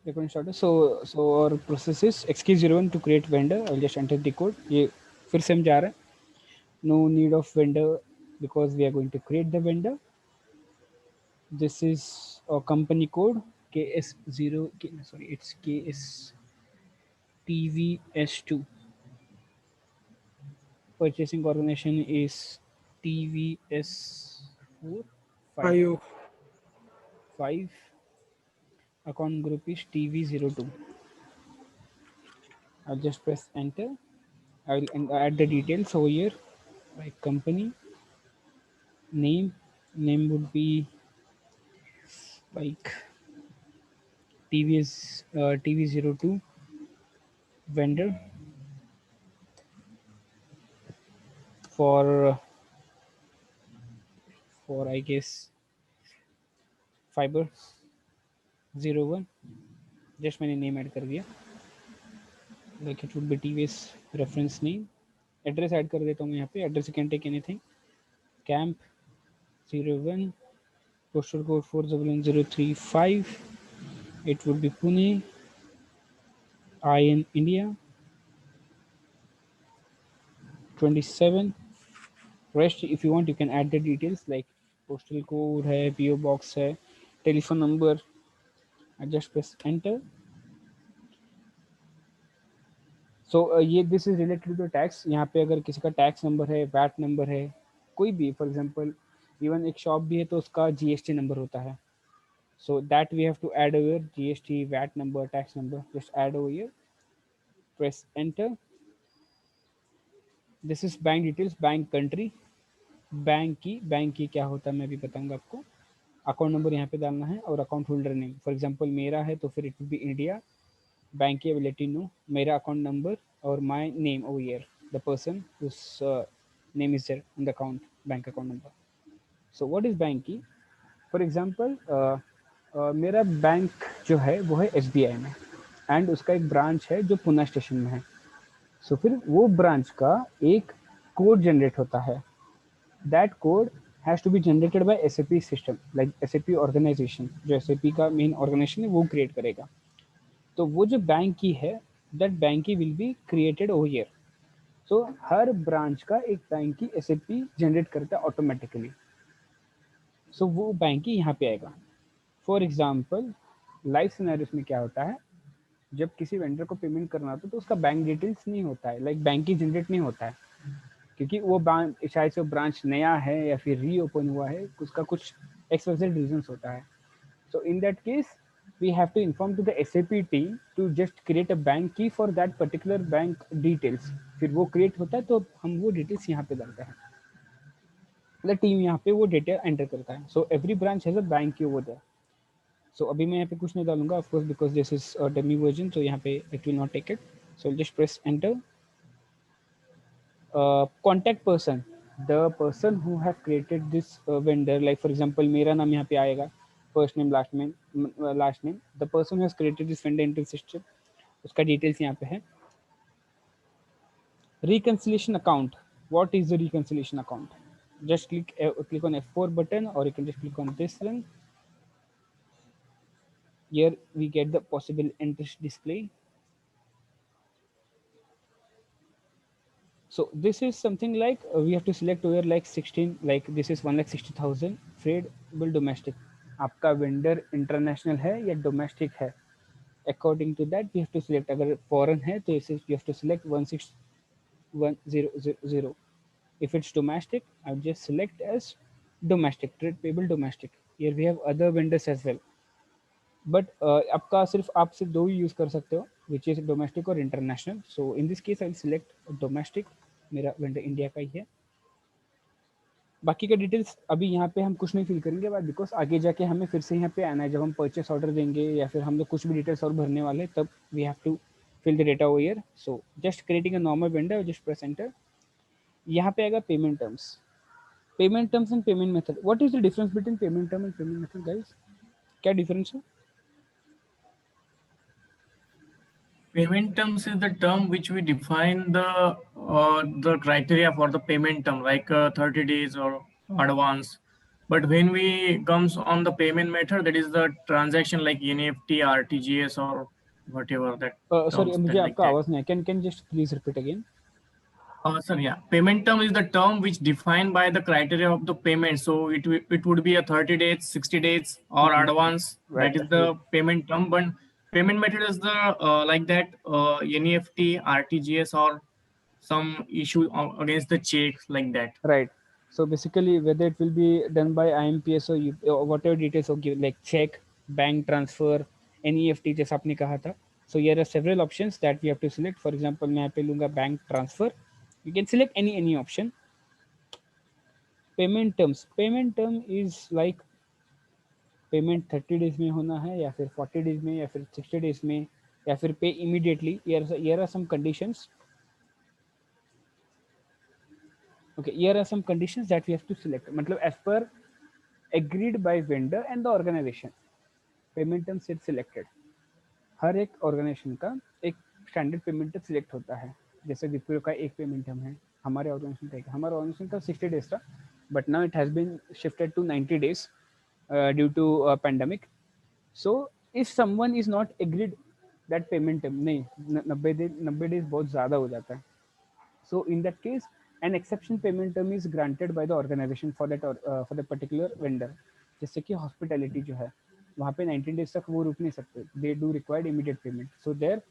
recording started. So our process is xk01 to create vendor. I'll just enter the code. ये फिर से हम जा रहे हैं. No need of vendor because we are going to create the vendor. This is a company code KS0. Sorry, it's KSTVS2. Purchasing organization is TVS4 5 5. 5. Account group is TV02. I'll just press enter. I will add the details over here, like company name would be like TV02 vendor for I guess fiber 01. Just मैंने name add कर दिया, like it would be TVS reference name. Address add कर देता हूँ मैं यहाँ पे. Address you can take anything. Camp 01, postal code 401035. It would be Pune, I in India, 27. Rest if you want you can add the details like postal code है, PO box है, telephone number. I just press enter. So ये this is related to tax. यहाँ पे अगर किसी का tax number है, VAT number है, कोई भी फॉर एग्जांपल इवन एक शॉप भी है तो उसका GST नंबर होता है. So that we have to add over GST, VAT number, tax number. Just add over here. Press enter. This is bank details, bank country, bank की क्या होता है मैं भी बताऊंगा आपको. अकाउंट नंबर यहाँ पे डालना है और account holder name. For example मेरा है तो फिर it will be India. Bank key let you know मेरा अकाउंट नंबर और my name over here, the person whose name is there in the account, bank account number. So what is bank key? For example मेरा bank जो है वो है SBI में and उसका एक ब्रांच है जो पुणे स्टेशन में है. सो फिर वो ब्रांच का एक कोड जनरेट होता है. That code has to be generated by SAP system, like SAP organization. जो SAP का मेन ऑर्गेनाइजेशन है वो क्रिएट करेगा. तो वो जो बैंक की है, दैट बैंक की will be created over here. So her branch का एक बैंक की SAP जनरेट करता है ऑटोमेटिकली. सो वो बैंक की यहाँ पे आएगा. फॉर एग्जाम्पल लाइफ सिनेरियोस में क्या होता है, जब किसी वेंडर को पेमेंट करना होता है तो उसका बैंक डिटेल्स नहीं होता है, लाइक बैंक की जनरेट नहीं होता है, क्योंकि वो शायद से ब्रांच नया है या फिर रीओपन हुआ है, उसका कुछ एक्सप्रेसिव रीजंस होता है. So in that case we have to inform to the SAP team to just create a bank key for that particular bank details. फिर वो create होता है तो हम वो details यहाँ पे डालते हैं. मतलब टीम यहाँ पे वो डेटा एंटर करता है. So every branch has a bank key over there. सो अभी मैं यहाँ पे कुछ नहीं डालूंगा of course because this is demo version, तो यहाँ पे it will not take it. So just press enter. Contact person, the person who have created this vendor, like for example मेरा नाम यहाँ पे आएगा, first name last name. The person has created this vendor into system, उसका details यहाँ पे है. Reconciliation account. What is the reconciliation account? Just click on F4 button, or you can just click on this one. Here we get the possible interest display. So this is something like we have to select over like 16, like this is 1,60,000 tradable domestic. आपका vendor international है या domestic है, according to that we have to select. अगर foreign है तो इसे you have to select 1,610,000. If it's domestic, I'll just select as domestic, trade payable domestic. Here we have other vendors as well. But आपका सिर्फ आप सिर्फ दो ही use कर सकते हो, विच इज़ डोमेस्टिक और international. So in this case I will select domestic. मेरा वेंडर इंडिया का ही है. बाकी का डिटेल्स अभी यहाँ पे हम कुछ नहीं फिल करेंगे बाद, बिकॉज आगे जाके हमें फिर से यहाँ पे आना है जब हम परचेस ऑर्डर देंगे या फिर हम लोग कुछ भी डिटेल्स और भरने वाले, तब we have to fill the data over here. So just creating a normal vendor, just press enter. यहाँ पे आएगा payment terms. Payment terms and payment method. What is the difference between payment term and payment method guys? क्या difference है? Payment terms is the term which we define the criteria for the payment term, like 30 days or advance. But when we comes on the payment method, that is the transaction like NEFT, RTGS, or whatever that sorry, terms मुझे that like आपका that. आवाज़ नहीं है, can just please repeat again? Sir, yeah. Payment term is the term which defined by the criteria of the payment. So it would be a 30 days, 60 days, or advance. That right, is the payment term. But payment method is the like that NEFT, RTGS, or some issue against the check like that. right. So basically, whether it will be done by IMPS or whatever details होगी, like check, bank transfer, NEFT जैसा आपने कहा था. So here are several options that we have to select. For example, मैं यहाँ पे लूँगा bank transfer. You can select any option. Payment terms. Payment term is like payment 30 days में होना है या फिर 40 डेज में या फिर 60 डेज में या फिर पे immediately. here are some conditions. Okay, here are some conditions that we have to select. मतलब as per agreed by vendor and the organization, payment term set selected. हर एक ऑर्गेनाइजेशन का एक स्टैंडर्ड पेमेंट टर्म सिलेक्ट होता है. जैसे विप्रो का एक पेमेंट टर्म है, हमारे ऑर्गेनाइजेशन का हमारा ऑर्गेनाइजेशन का 60 डेज था, but now it has been shifted to 90 days due to pandemic. So if someone is not agreed that payment term, नहीं 90 डेज बहुत ज़्यादा हो जाता है. So in that case, an exception payment term is granted by the organization for that particular vendor. जैसे कि hospitality जो है, वहाँ पे 19 डेज तक वो रुक नहीं सकते. They do required immediate payment. So there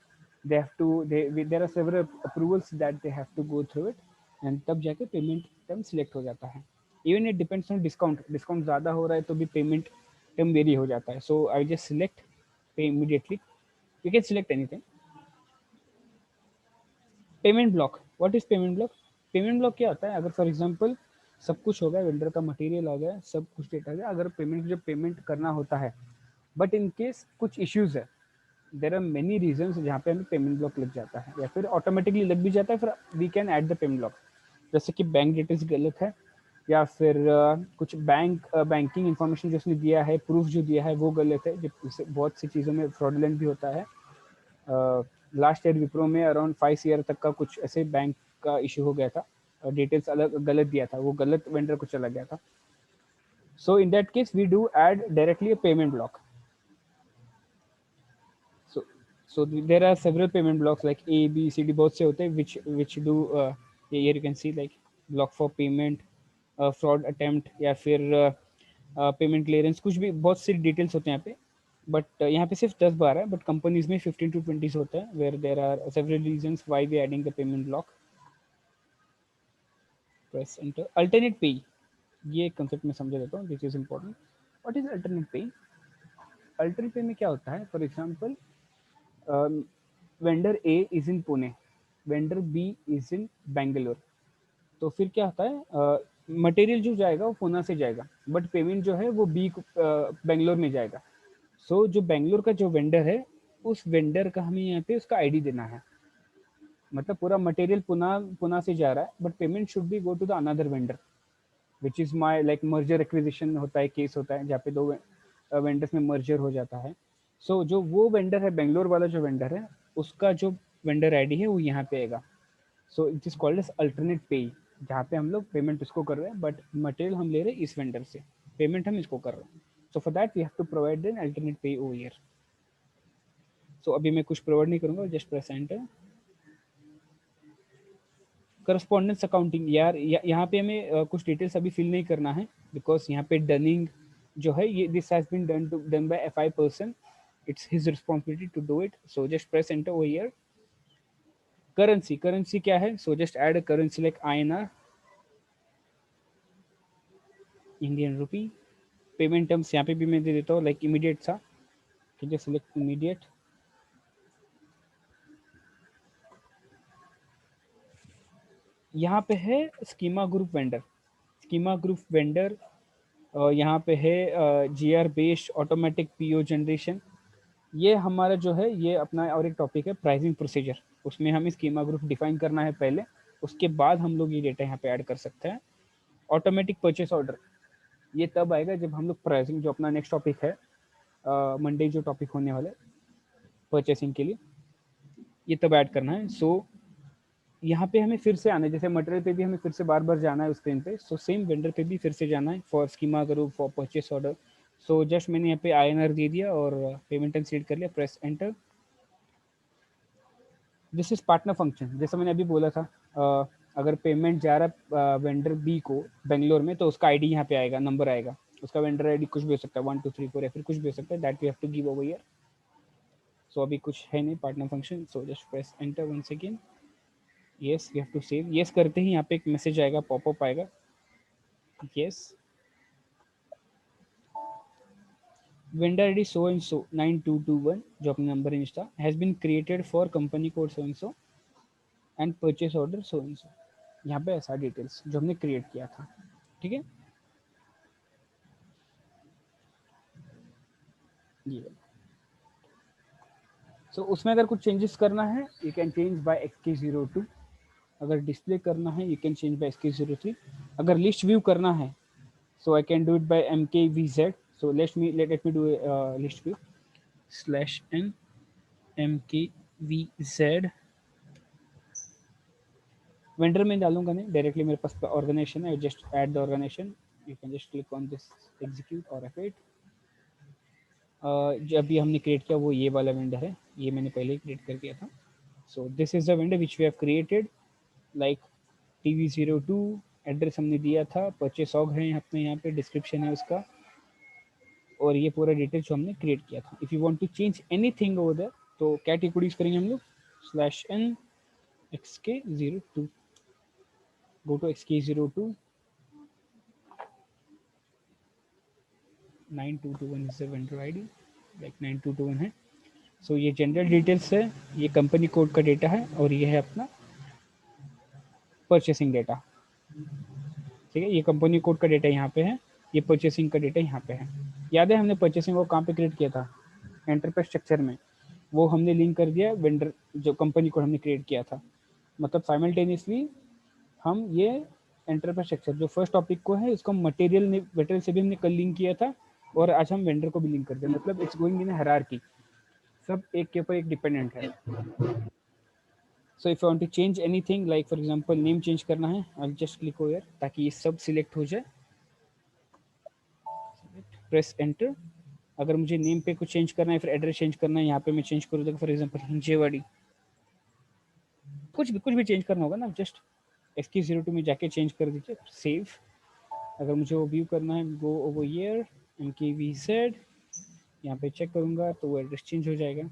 they have to there are several approvals that they have to go through it, and तब जाके पेमेंट टर्म सिलेक्ट हो जाता है. Even it depends on discount ज़्यादा हो रहा है तो भी पेमेंट टर्म वेरी हो जाता है. सो आई जस्ट सिलेक्ट पे immediately. You can select anything. Payment block. What is payment block? Payment block क्या होता है? अगर फॉर एग्जांपल सब कुछ हो गया, वेंडर का मटेरियल आ गया, सब कुछ डेटा आ गया, अगर पेमेंट करना होता है, बट इन केस कुछ इश्यूज है, देर आर मेनी रीजंस जहाँ पे हमें पेमेंट ब्लॉक लग जाता है या फिर ऑटोमेटिकली लग भी जाता है, फिर we can add the payment block. जैसे कि बैंक डिटेल्स गलत है या फिर कुछ बैंकिंग इन्फॉर्मेशन जो उसने दिया है, प्रूफ जो दिया है वो गलत है. जब बहुत सी चीज़ों में फ्रॉडुलेंट भी होता है. लास्ट ईयर विप्रो में अराउंड 5 ईयर तक का कुछ ऐसे बैंक का इशू हो गया था, डिटेल्स अलग गलत दिया था, वो गलत वेंडर को चला गया था. So in that case we do add directly a payment block. so there are several payment blocks like A, B, C, D, बहुत से होते हैं which do here you can see like block for payment, fraud attempt या फिर payment clearance, कुछ भी बहुत सी details होते हैं यहाँ पे. बट यहाँ पे सिर्फ 10-12 है, बट कंपनीज में 15 to 20 होता है, where there are several reasons why we adding the payment block. Press enter. Alternate pay, ये कंसेप्ट में समझा देता हूँ, this is important. What is alternate pay? Alternate pay में क्या होता है? For example vendor A is in Pune, vendor B is in Bangalore. तो फिर क्या होता है, मटेरियल जो जाएगा वो पुणे से जाएगा, बट पेमेंट जो है वो बी बेंगलोर में जाएगा. सो जो बेंगलोर का जो वेंडर है, उस वेंडर का हमें यहाँ पे उसका आईडी देना है. मतलब पूरा मटेरियल पुणे से जा रहा है, but payment should be go to the another vendor, which is my like merger acquisition होता है, केस होता है जहाँ पे दो वेंडर्स में मर्जर हो जाता है. सो जो वो वेंडर है, बेंगलोर वाला जो वेंडर है, उसका जो वेंडर आईडी है वो यहाँ पे आएगा. So it is called as alternate pay, जहाँ पे हम लोग पेमेंट उसको कर रहे हैं बट मटेरियल हम ले रहे हैं इस वेंडर से, पेमेंट हम इसको कर रहे हैं. So for that we have to provide an alternate pay over here. So अभी मैं कुछ प्रोवाइड नहीं करूँगा, just press enter. Correspondence accounting, यार यहाँ पे हमें कुछ डिटेल्स अभी फिल नहीं करना है, बिकॉज यहाँ पे डनिंग जो है ये this has been done by FI person, it's his responsibility to do it. So just press enter over here. Currency क्या है? So just add currency like INR, Indian rupee. Payment terms यहाँ पे भी मैं दे देता हूँ लाइक इमीडिएट था, ठीक है, सिलेक्ट इमीडिएट. यहाँ पे है स्कीमा ग्रुप वेंडर. यहाँ पे है GR based automatic PO generation. ये हमारा जो है ये अपना और एक टॉपिक है प्राइसिंग प्रोसीजर, उसमें हमें स्कीमा ग्रुप डिफाइन करना है पहले, उसके बाद हम लोग ये डेटा यहाँ पे ऐड कर सकते हैं. ऑटोमेटिक परचेस ऑर्डर, ये तब आएगा जब हम लोग प्राइसिंग, जो अपना नेक्स्ट टॉपिक है मंडे जो टॉपिक होने वाला है परचेसिंग के लिए, ये तब ऐड करना है. सो यहाँ पे हमें फिर से आना है, जैसे मटेरियल पे भी हमें फिर से बार बार जाना है उस स्क्रीन पे, सो सेम वेंडर पे भी फिर से जाना है for schema group for purchase order. So just मैंने यहाँ पे INR दे दिया और पेमेंट एंड सीड कर लिया, press enter. This is partner function, जैसा मैंने अभी बोला था, अगर पेमेंट जा रहा है वेंडर बी को बेंगलोर में, तो उसका आईडी यहाँ पे आएगा, नंबर आएगा, उसका वेंडर आईडी कुछ भी हो सकता है 1 2 3 4 या फिर कुछ भी हो सकता है, that we have to give over here. So अभी कुछ है नहीं partner function, so just press enter once again, yes we have to save. Yes करते ही यहाँ पे एक मैसेज आएगा, पॉपअप आएगा, yes vendor ID so and so 9221 जो अपना number insta has been created for company code so and so and purchase order so and so. यहाँ पे ऐसा डिटेल्स जो हमने क्रिएट किया था, ठीक है। ये सो उसमें अगर कुछ चेंजेस करना है you can change bye XK02, अगर डिस्प्ले करना है you can change bye XK03, अगर लिस्ट व्यू करना है so I can do it by MKVZ। So let me do list view /n MKVZ। Vendor में डालूंगा नहीं, डायरेक्टली मेरे पास ऑर्गेनाइजेशन है, just add the organization, you can just click on this execute और F8। जो अभी हमने क्रिएट किया वो ये वाला वेंडर है, ये मैंने पहले ही क्रिएट कर दिया था। So this is the vendor which we have created, like TV02 address हमने दिया था, परचेस ऑग है यहाँ पे डिस्क्रिप्शन है उसका, और ये पूरा डिटेल जो हमने क्रिएट किया था। If you want to change anything over there तो क्या टिकोडीज करेंगे हम लोग, /n XK02, go to XK02, 9221 is the vendor ID, like 9221 है। सो ये जनरल डिटेल्स है, ये कंपनी कोड का डेटा है, और ये है अपना परचेसिंग डेटा, ठीक है। ये कंपनी कोड का डेटा यहाँ पे है, ये परचेसिंग का डेटा यहाँ पे है। याद है हमने परचेसिंग को कहाँ पे क्रिएट किया था, एंटरप्राइज स्ट्रक्चर में, वो हमने लिंक कर दिया वेंडर जो कंपनी कोड हमने क्रिएट किया था, मतलब साइमल्टेनियसली हम ये एंटरप्राइज स्ट्रक्चर जो फर्स्ट टॉपिक को है इसको मटेरियल से भी हमने कल लिंक किया था, और आज हम वेंडर को भी लिंक कर दिया, मतलब इट्स गोइंग इन हायरार्की, सब एक के ऊपर एक डिपेंडेंट है। So if you want to change anything, like for example name change करना है, आई जस्ट क्लिक ओवर ताकि ये सब सिलेक्ट हो जाए, प्रेस एंटर। अगर मुझे नेम पे कुछ चेंज करना है, फिर एड्रेस चेंज करना है, यहाँ पे मैं चेंज कर दूँगा फॉर एग्जांपल हिंजेवाड़ी, कुछ भी चेंज करना होगा ना, जस्ट XK02 में जाके चेंज कर दीजिए, सेव। अगर मुझे वो व्यू करना है, गो ओवर हियर MKVZ, यहाँ पे चेक करूँगा तो वो एड्रेस चेंज हो जाएगा,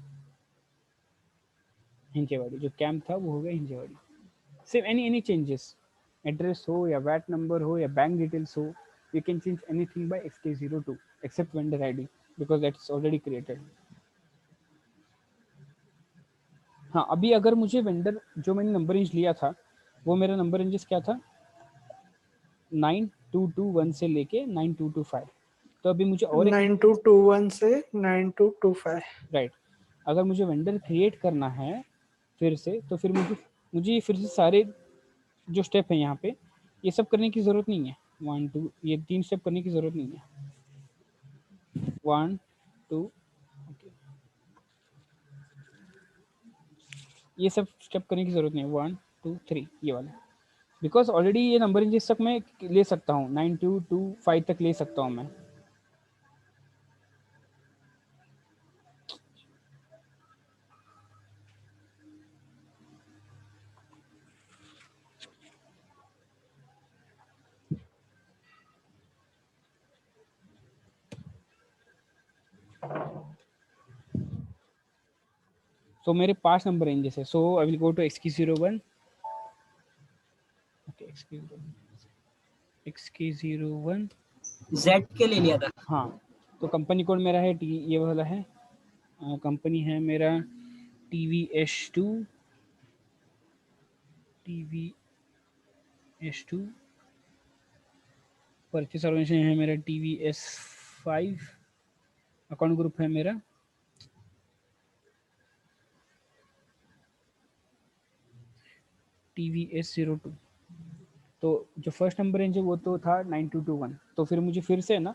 हिंजेवाड़ी जो कैंप था वो हो गया Hinjewadi. Save any changes, address हो या वैट नंबर हो या बैंक डिटेल्स हो, you can change anything by XK02 except vendor ID because that is already created. हाँ, अभी अगर मुझे वेंडर जो मैंने नंबर रेंज लिया था वो मेरा नंबर रेंजेस क्या था, 9221 से लेके 9225, तो अभी मुझे और एक 9221 से 9225, राइट। अगर मुझे वेंडर क्रिएट करना है फिर से, तो फिर मुझे फिर से सारे जो स्टेप है यहाँ पे ये सब करने की ज़रूरत नहीं है, 1 2 ये 3 स्टेप करने की ज़रूरत नहीं है, 1 2 ओके, ये सब स्टेप करने की ज़रूरत नहीं है, 1 2 3 ये वाला, बिकॉज ऑलरेडी ये नंबर रेंजेस तक मैं ले सकता हूँ, 9225 तक ले सकता हूँ मैं। सो मेरे 5 नंबर रेंजेस है, so I will go to XK01, okay XK01 Z के ले लिया था। हाँ, तो कंपनी कोड मेरा है ये वाला है, कंपनी है मेरा TVS2 परचेस ऑर्गेनाइजेशन है मेरा TVS5, अकाउंट ग्रुप है मेरा TVS02। तो जो फर्स्ट नंबर रेंज है वो तो था 9221, तो फिर मुझे फिर से ना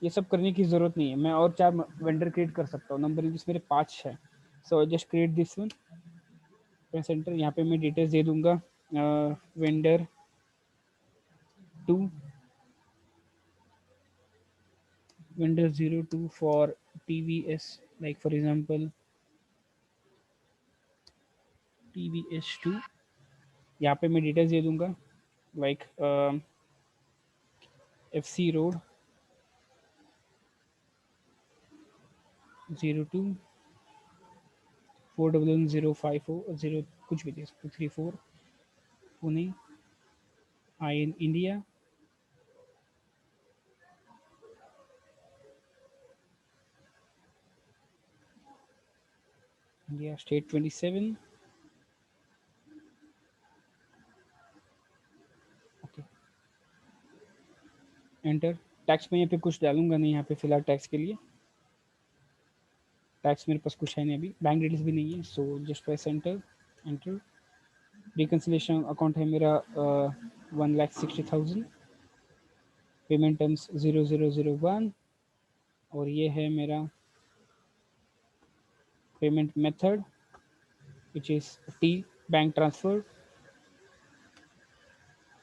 ये सब करने की ज़रूरत नहीं है, मैं और 4 वेंडर क्रिएट कर सकता हूँ, नंबर रेंजेस मेरे 5 है। So I just create this one, press enter, यहाँ पे मैं डिटेल्स दे दूंगा vendor 2, vendor 02 for TVS, like for example TVS2, यहाँ पे मैं डिटेल्स दे दूंगा लाइक FC रोड 02 40054 कुछ भी दे सकते 34 Pune IN India state 27 okay enter. Tax में यहाँ पे कुछ डालूंगा नहीं यहाँ पे फिलहाल टैक्स के लिए, टैक्स मेरे पास कुछ है नहीं अभी, बैंक डिटेल्स भी नहीं है, so just press enter. Enter. Reconciliation account है मेरा 1,60,000, पेमेंट टर्म्स 0001 और ये है मेरा payment method which is T bank transfer.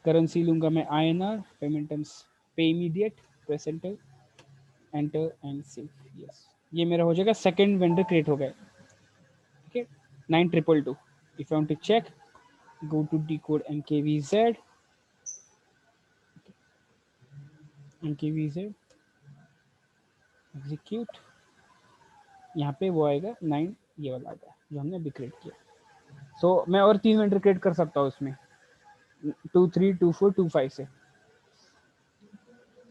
Currency लूंगा मैं INR, पेमेंट टर्म्स पे immediate, press enter and save. Yes, ये मेरा हो जाएगा, सेकंड वेंडर क्रिएट हो गया। ठीक है, 9222। If you want to check go to decode MKVZ, execute, यहाँ पे वो आएगा 9, ये वाला आएगा जो हमने अभी क्रिएट किया। सो मैं और 3 वेंडर क्रिएट कर सकता हूँ उसमें 2, 3, 2, 4, 2, 5 से।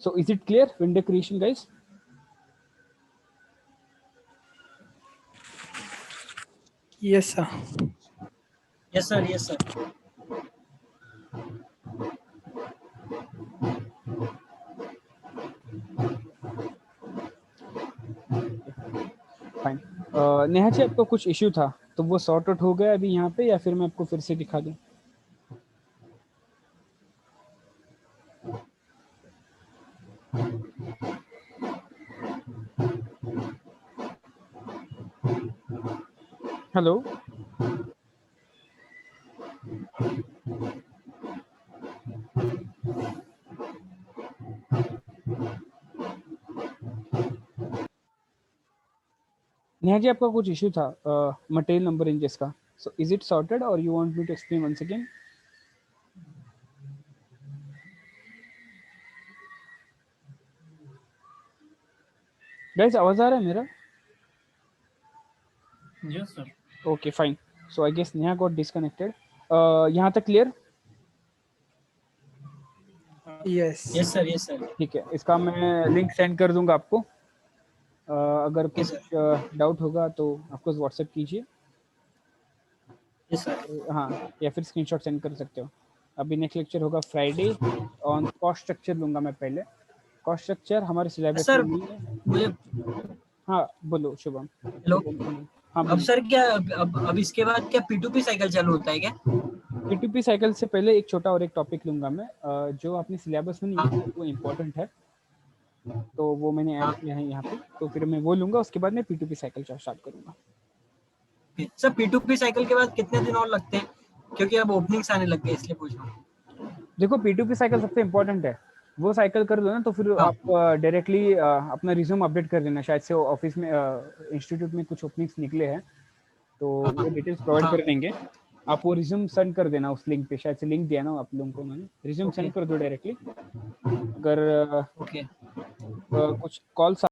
So is it clear vendor creation guys? Yes, sir. Yes, sir. Yes, sir. Fine. Neha ji, आपको कुछ इश्यू था तो वो सॉर्ट आउट हो गया अभी यहाँ पे, या फिर मैं आपको फिर से दिखा दूँ? हेलो, नेहा जी, आपका कुछ इश्यू था मटेरियल नंबर इंजेस का, सो इज इट सॉर्टेड और you want me to explain once again? Guys, आवाज आ रहा है मेरा? Yes, sir. Okay fine, so I guess Neha got disconnected. यहाँ तक clear? Yes. Yes, sir. Yes, sir. ठीक है, इसका मैं लिंक सेंड कर दूंगा आपको। अगर Yes, कुछ डाउट होगा तो आपको व्हाट्सएप कीजिए, Yes, sir. हाँ, या फिर स्क्रीनशॉट सेंड कर सकते हो। अभी नेक्स्ट लेक्चर होगा फ्राइडे ऑन कॉस्ट स्ट्रक्चर लूंगा मैं पहले। कॉस्ट स्ट्रक्चर हमारे सिलेबस सर, में नहीं है। मुझे हाँ बोलो शुभम। हेलो। हाँ, अब सर क्या अब इसके बाद क्या P2P साइकिल चालू होता है क्या? P2P साइकिल से पहले एक छोटा और एक टॉपिक लूंगा मैं, जो अपने सिलेबस में नहीं है, वो इम्पोर्टेंट है, तो वो मैंने ऐड किया है यहाँ पे, तो फिर मैं वो लूंगा, उसके बाद मैं P2P साइकिल स्टार्ट करूंगा। सर P2P साइकिल के बाद कितने दिन और लगते हैं? क्योंकि अब ओपनिंग्स आने लग गए, इसलिए पूछ रहा हूँ। देखो, P2P साइकिल सबसे इम्पोर्टेंट है, वो साइकिल कर दो ना तो फिर हाँ। आप डायरेक्टली अपना रिज्यूम अपडेट कर देना। शायद से ऑफिस में इंस्टीट्यूट में कुछ ओपनिंग्स निकले हैं तो वो डिटेल्स प्रोवाइड कर देंगे, आप वो रिज्यूम सेंड कर देना उस लिंक पे, शायद से लिंक दिया ना आप लोगों को मैंने, रिज्यूम सेंड कर दो डायरेक्टली। अगर ओके। कुछ कॉल्स